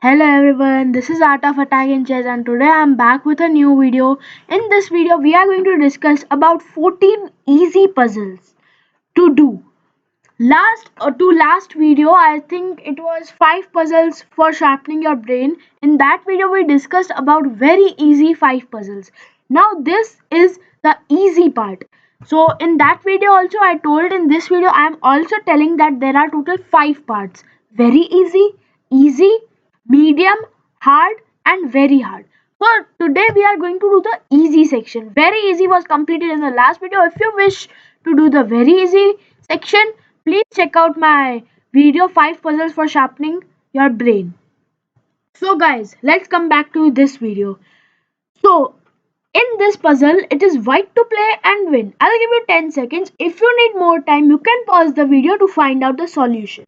Hello everyone, this is Art of Attack in Chess and today I am back with a new video. In this video we are going to discuss about 14 easy puzzles to do. Last video I think it was 5 puzzles for sharpening your brain. In that video we discussed about very easy 5 puzzles. Now this is the easy part. So in that video also I told, in this video I am also telling that there are total 5 parts. Very easy, medium, hard and very hard. So today we are going to do the easy section. Very easy was completed in the last video. If you wish to do the very easy section, please check out my video 5 puzzles for sharpening your brain. So guys, let's come back to this video. So in this puzzle, it is white to play and win. I'll give you 10 seconds. If you need more time, you can pause the video to find out the solution.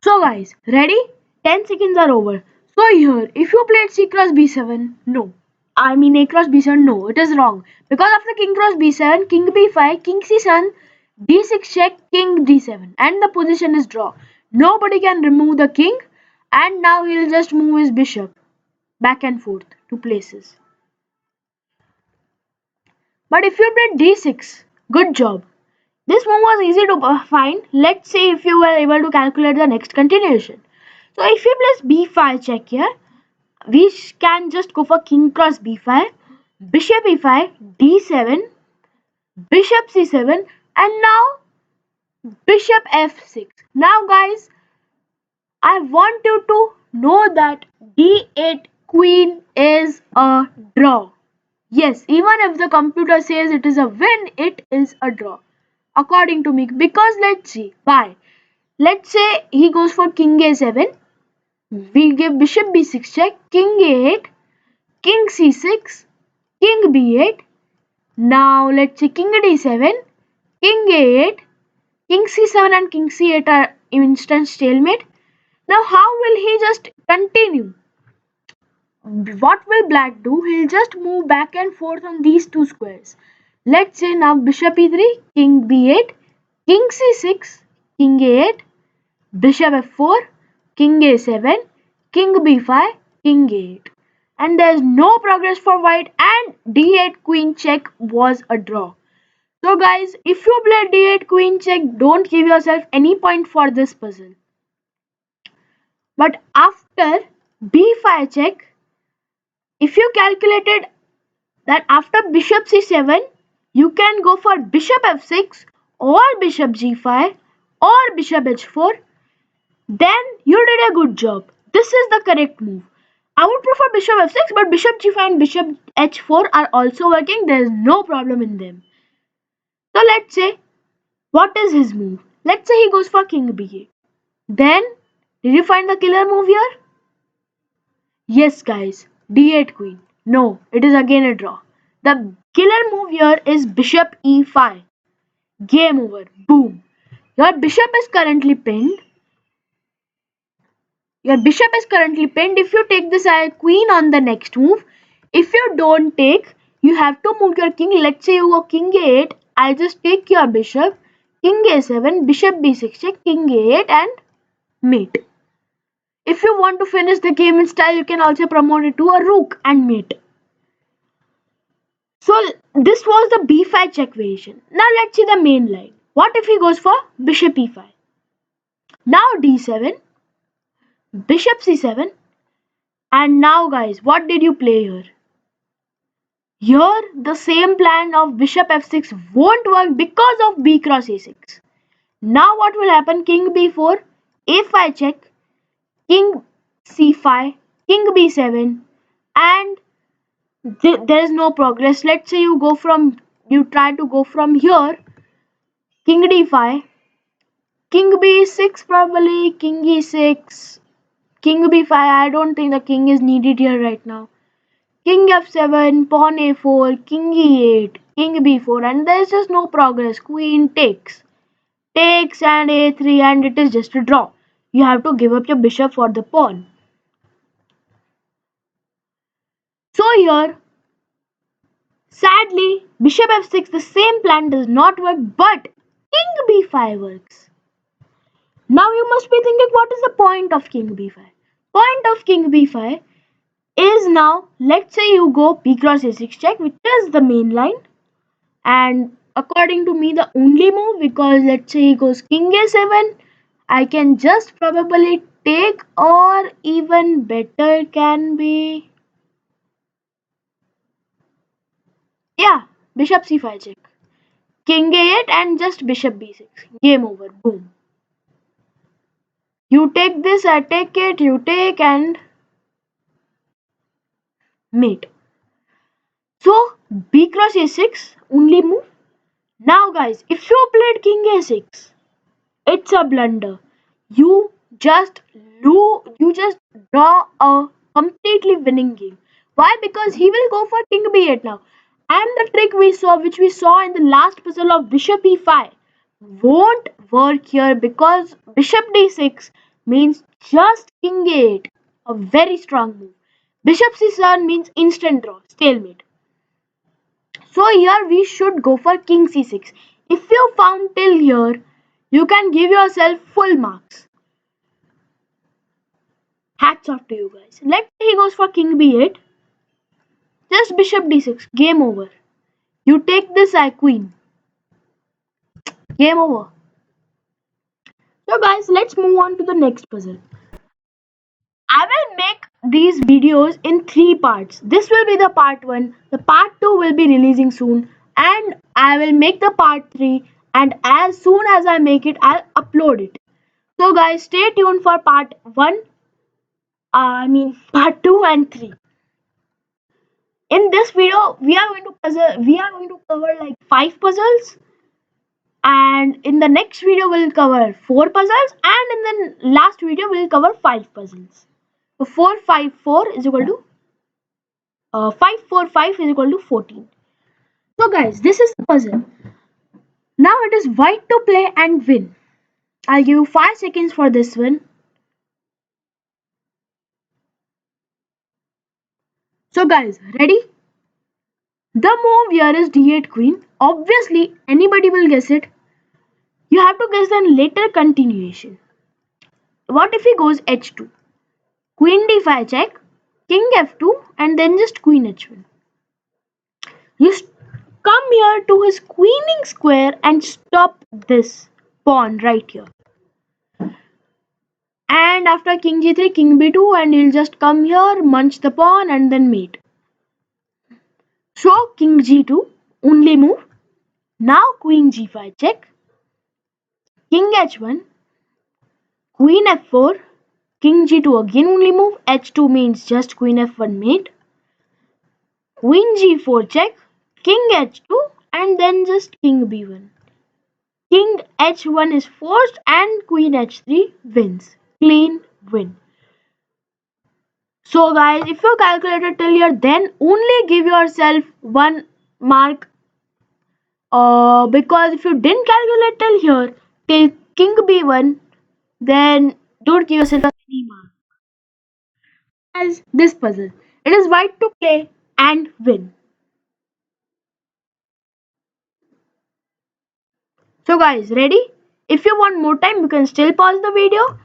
So guys, ready? 10 seconds are over. So here, if you played C cross B7, no. I mean A cross B7, no, it is wrong. Because after King cross B7, King B5, King C7, D6 check, King D7. And the position is draw. Nobody can remove the king. And now he'll just move his bishop back and forth to places. But if you played D6, good job. This move was easy to find. Let's see if you were able to calculate the next continuation. So if we place b5 check here, we can just go for king cross b5, bishop e5, d7, bishop c7 and now bishop f6. Now guys, I want you to know that d8 queen is a draw. Yes, even if the computer says it is a win, it is a draw. According to me, because let's see why. Let's say he goes for king a7. We give bishop b6 check, king a8, king c6, king b8. Now let's say king d7, king a8, king c7 and king c8 are instant stalemate. Now how will he just continue? What will black do? He'll just move back and forth on these two squares. Let's say now bishop e3, king b8, king c6, king a8, bishop f4, king a7, king b5, king a8. And there's no progress for white and d8 queen check was a draw. So guys, if you play d8 queen check, don't give yourself any point for this puzzle. But after b5 check, if you calculated that after bishop c7, you can go for bishop f6 or bishop g5 or bishop h4, then you did a good job. This is the correct move. I would prefer bishop f6, but bishop g5 and bishop h4 are also working. There is no problem in them. So let's say, what is his move? Let's say he goes for king b8. Then, did you find the killer move here? Yes guys, d8 queen. No, it is again a draw. The killer move here is bishop e5. Game over. Boom. Your bishop is currently pinned. If you take this queen on the next move, if you don't take, you have to move your king. Let's say you go king a8. I'll just take your bishop, king a7, bishop b6 check, king a8 and mate. If you want to finish the game in style, you can also promote it to a rook and mate. So this was the b5 check variation. Now let's see the main line. What if he goes for bishop e5? Now d7, bishop c7, and now guys, what did you play here? Here the same plan of bishop f6 won't work because of b cross a6. Now what will happen? King b4, a5 check, king c5, king b7 and there is no progress. Let's say you try to go from here, king d5, king b6 probably, king e6, king b5. I don't think the king is needed here right now. King f7, pawn a4, king e8, king b4 and there is just no progress. Queen takes and a3 and it is just a draw. You have to give up your bishop for the pawn. So here Sadly, bishop f6, the same plan does not work, but king b5 works. Now you must be thinking, what is the point of king b5? Point of king b5 is now, let's say you go b cross a6 check, which is the main line, and according to me the only move, because let's say he goes king a7, I can just probably take, or even better can be, yeah, bishop c5 check, king a8 and just bishop b6, game over, boom. You take this, I take it, you take and mate. So b cross a6 only move. Now guys, if you played king a6, it's a blunder. You just you just draw a completely winning game. Why? Because he will go for king b8 now. And the trick we saw, which we saw in the last puzzle of bishop e5, won't work here because bishop d6 means just king a8, a very strong move. Bishop c7 means instant draw, stalemate. So here we should go for king c6. If you found till here, you can give yourself full marks. Hats off to you guys. Let's say he goes for king b8. Just bishop d6. Game over. You take this, I queen. Game over. So guys, let's move on to the next puzzle. I will make these videos in 3 parts. This will be the part 1. The part 2 will be releasing soon. And I will make the part 3. And as soon as I make it, I'll upload it. So guys, stay tuned for part 1. Part 2 and 3. In this video, we are going to cover like 5 puzzles, and in the next video we'll cover 4 puzzles, and in the last video we'll cover 5 puzzles. So 4 5 4 is equal to 5 4 5 is equal to 14. So guys, this is the puzzle. Now it is white to play and win. I'll give you 5 seconds for this one. So guys, ready? The move here is d8 queen. Obviously, anybody will guess it. You have to guess the later continuation. What if he goes h2? Queen d5 check, king f2, and then just queen h1. You come here to his queening square and stop this pawn right here. And after king g3, king b2, and he'll just come here, munch the pawn, and then mate. So king g2, only move. Now queen g5 check, king h1, queen f4, king g2 again only move. H2 means just queen f1 mate. Queen g4 check, king h2, and then just king b1. King h1 is forced and queen h3 wins. Clean win. So guys, if you calculated till here, then only give yourself 1 mark. Because if you didn't calculate till here, till king b1, then don't give yourself any mark. As this puzzle, it is white to play and win. So guys, ready? If you want more time, you can still pause the video.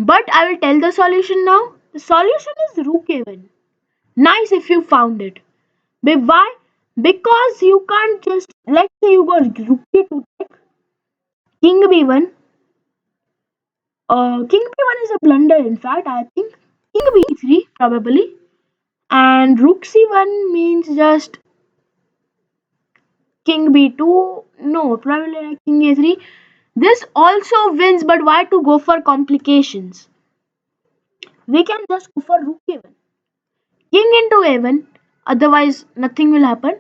But I will tell the solution now. The solution is rook a1. Nice if you found it. But why? Because you can't just, let's say you got rook a2 check, king b1. King b1 is a blunder in fact, I think. King b3 probably. And rook c1 means just king b2. No, probably like king a3. This also wins, but why to go for complications? We can just go for rook a1. King into a1, otherwise nothing will happen.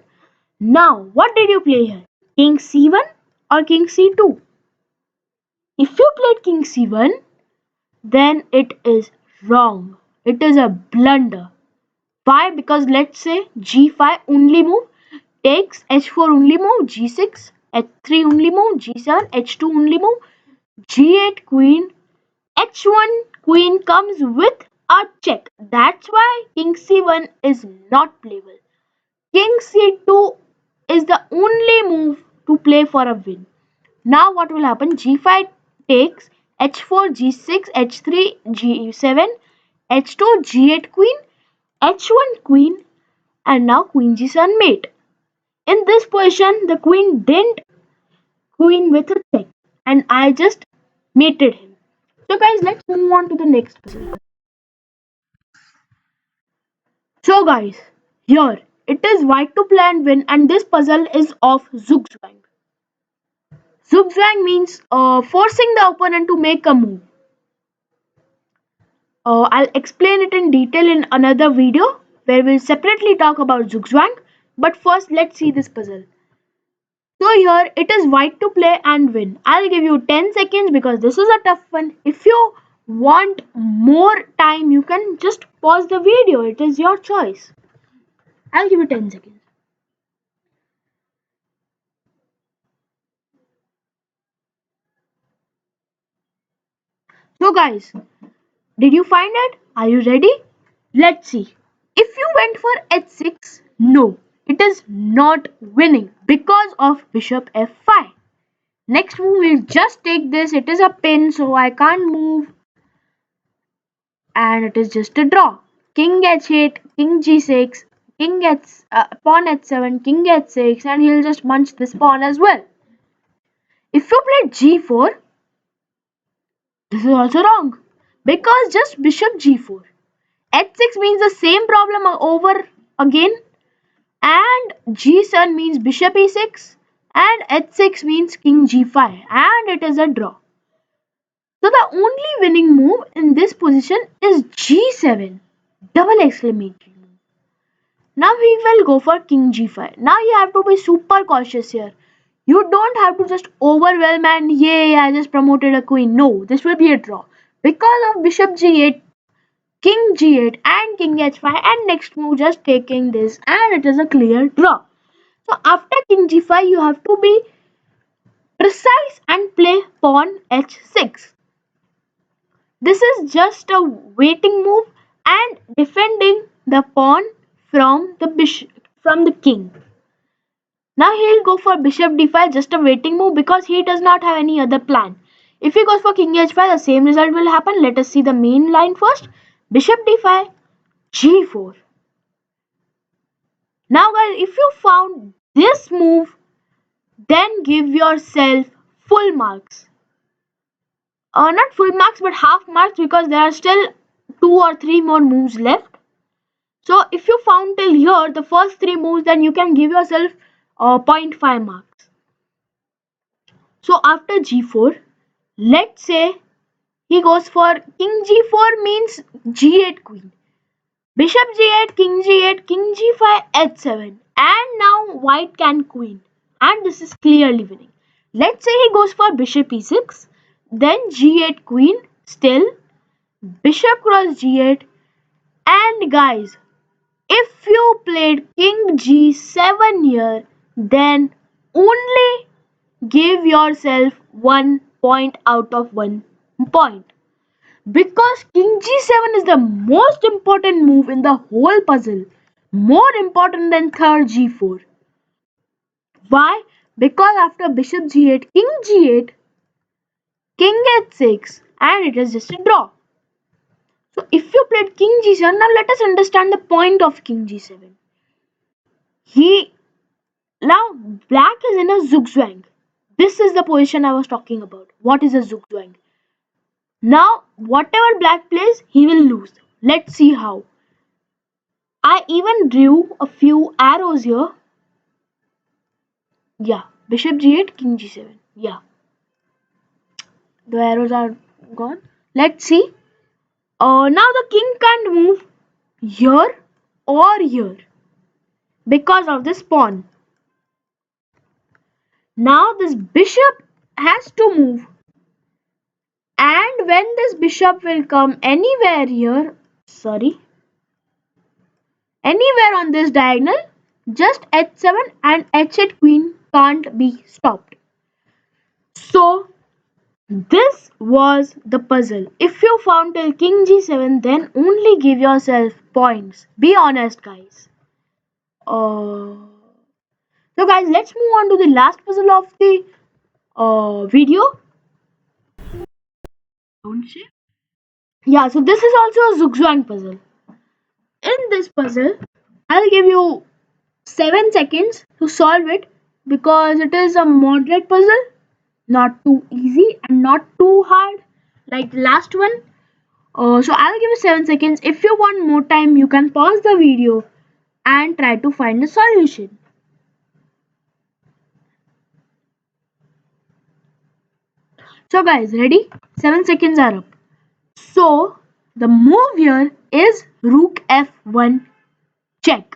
Now, what did you play here? King c1 or king c2? If you played king c1, then it is wrong. It is a blunder. Why? Because let's say g5 only move, takes h4 only move, g6, h3 only move, g7, h2 only move, g8 queen, h1 queen comes with a check. That's why king c1 is not playable. King c2 is the only move to play for a win. Now what will happen? G5 takes H4, G6, H3, G7, H2, G8 queen, H1 queen, and now Queen G7 mate. In this position, the queen didn't queen with a check, and I just mated him. So guys, let's move on to the next puzzle. So guys, here it is white to play and win, and this puzzle is of Zugzwang. Zugzwang means forcing the opponent to make a move. I'll explain it in detail in another video where we'll separately talk about Zugzwang. But first, let's see this puzzle. So here it is white to play and win. I'll give you 10 seconds because this is a tough one. If you want more time, you can just pause the video. It is your choice. I'll give you 10 seconds. So guys, did you find it? Are you ready? Let's see. If you went for h6, no, it is not winning because of bishop f5. Next move is just take this. It is a pin, so I can't move, and it is just a draw. King h8, king g6, pawn h7, king h6, and he'll just munch this pawn as well. If you play g4, this is also wrong because just bishop g4. h6 means the same problem over again, and g7 means bishop e6, and h6 means king g5, and it is a draw. So the only winning move in this position is g7, double exclamation move. Now we will go for king g5. Now you have to be super cautious here. You don't have to just overwhelm and yay, I just promoted a queen. No, this will be a draw because of bishop g8, king g8, and king h5, and next move just taking this, and it is a clear draw. So after king g5, you have to be precise and play pawn h6. This is just a waiting move and defending the pawn from the bishop from the king. Now he'll go for bishop d5, just a waiting move because he does not have any other plan. If he goes for king h5, the same result will happen. Let us see the main line first. Bishop d5, g4. Now guys, if you found this move, then give yourself full marks. Not full marks but half marks because there are still 2 or 3 more moves left. So if you found till here the first 3 moves, then you can give yourself 0.5 marks. So after g4, let's say he goes for king g4 means g8 queen. Bishop g8, king g8, king g5, h7, and now white can queen, and this is clearly winning. Let's say he goes for bishop e6, then g8 queen, still bishop cross g8, and guys, if you played king g7 here, then only give yourself 1 point out of 1 point. Because king g7 is the most important move in the whole puzzle, more important than third g4. Why? Because after bishop g8, king h6, and it is just a draw. So if you played king g7, now let us understand the point of king g7. He Now black is in a zugzwang. This is the position I was talking about. What is a zugzwang? Now whatever black plays, he will lose. Let's see how. I even drew a few arrows here. Yeah, bishop g8, king g7. Yeah, the arrows are gone. Let's see. Now the king can't move here or here because of this pawn. Now this bishop has to move, and when this bishop will come anywhere on this diagonal, just h7 and h8 queen can't be stopped. So this was the puzzle. If you found till king g7, then only give yourself points. Be honest, guys. Uh, So guys, let's move on to the last puzzle of the video. Don't you? Yeah, so this is also a zugzwang puzzle. In this puzzle, I'll give you 7 seconds to solve it because it is a moderate puzzle, not too easy and not too hard like the last one. So I'll give you 7 seconds. If you want more time, you can pause the video and try to find the solution. So guys, ready? 7 seconds are up. So the move here is Rook F1 check.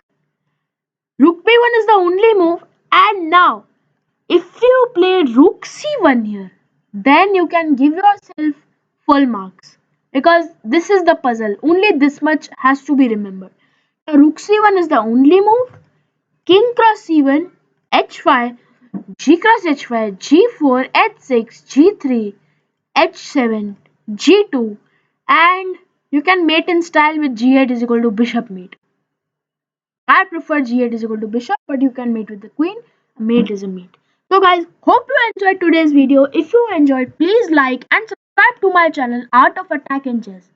Rook B1 is the only move, and now if you play Rook C1 here, then you can give yourself full marks because this is the puzzle. Only this much has to be remembered. Now, Rook C1 is the only move. King cross C1, H5, G cross H5, G4, H6, G3, H7, G2, and you can mate in style with G8 is equal to bishop mate. I prefer G8 is equal to bishop, but you can mate with the queen. Mate is a mate. So guys, hope you enjoyed today's video. If you enjoyed, please like and subscribe to my channel Art of Attack and Chess.